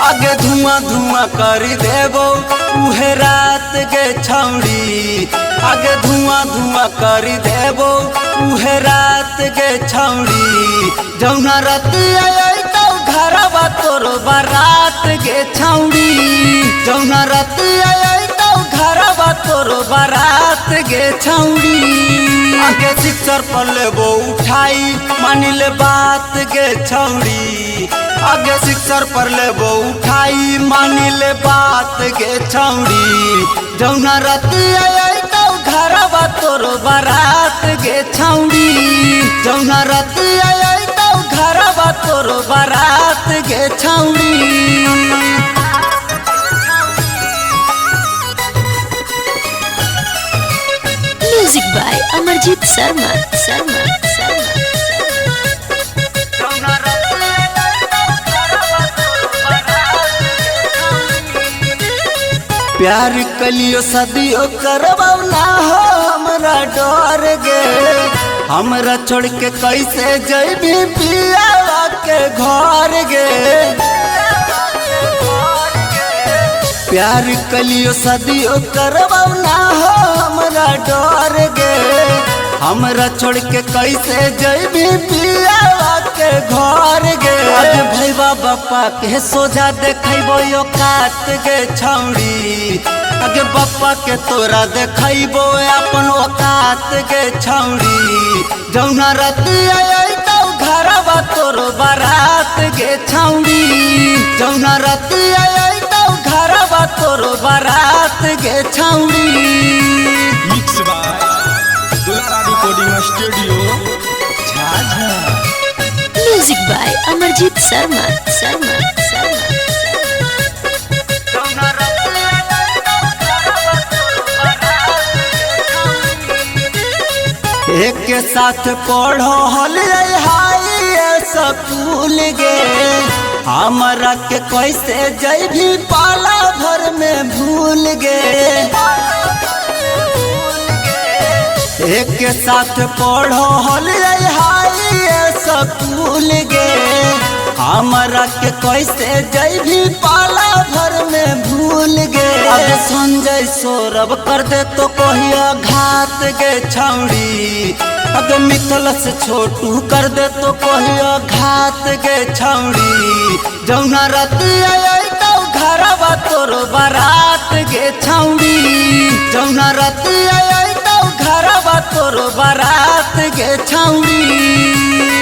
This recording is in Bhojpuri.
आगे धुआं धुआं कर देबो उहे रात के छौड़ी। आगे धुआं धुआं कर देबो उहे रात के छौड़ी। जौना रतिया अइतौ घरवा तोर बारात के छौड़ी। जौना रतिया अइतौ घरवा तोर बारात के छौड़ी। आगे सिक्सर पर लेबो उठाई मानी ले बात के छौड़ी। आगे सिक्सर पर लेबो उठाई मानी ले बात के छौड़ी। जौना रतिया अइतौ घरवा तोर बारात के छौड़ी। जौना रतिया अइतौ घरवा तोर बारात के छौड़ी। Music by Amarjeet Sharma. प्यार कलियो सदियो करबौ ना हो हमरा डर गे। हमरा छोड़ के कैसे जइबी पियावा के घर गे। प्यार कलियो सदियो करबौ ना हो हमरा डर गे। हमरा छोड़ के कैसे जइबी पियावा के घर गे। आज भैया बापा के सोझा देखैबो यो कात के छौड़ी। आगे बापा के तोरा देखैबो अपन औकात के छौड़ी। जौना रतिया अइतौ घरवा तोर बारात के छौड़ी। जौना रतिया अइतौ घरवा तोर बारात के छौड़ी। Mix by Dulara recording studio Jhajha. Music by Amarjeet Sharma. एक के साथ पढ़ो हल हाई स्कूल गे। हमरा के कैसे जइबी पाला भर में भूल गे। एक के साथ पढ़ो हल हाई स्कूल गे। हमरा के कैसे जइबी पाला भर में भूल गे। अब संजय सौरभ कर दे तो कहिया घात के छौड़ी। अगर मिथल से छोटू कर दे तो कहिया घात के छौड़ी। जौना रतिया अइतौ घरवा तोर बारात के छौड़ी। जौना रतिया अइतौ घरवा तोर बारात के छौड़ी।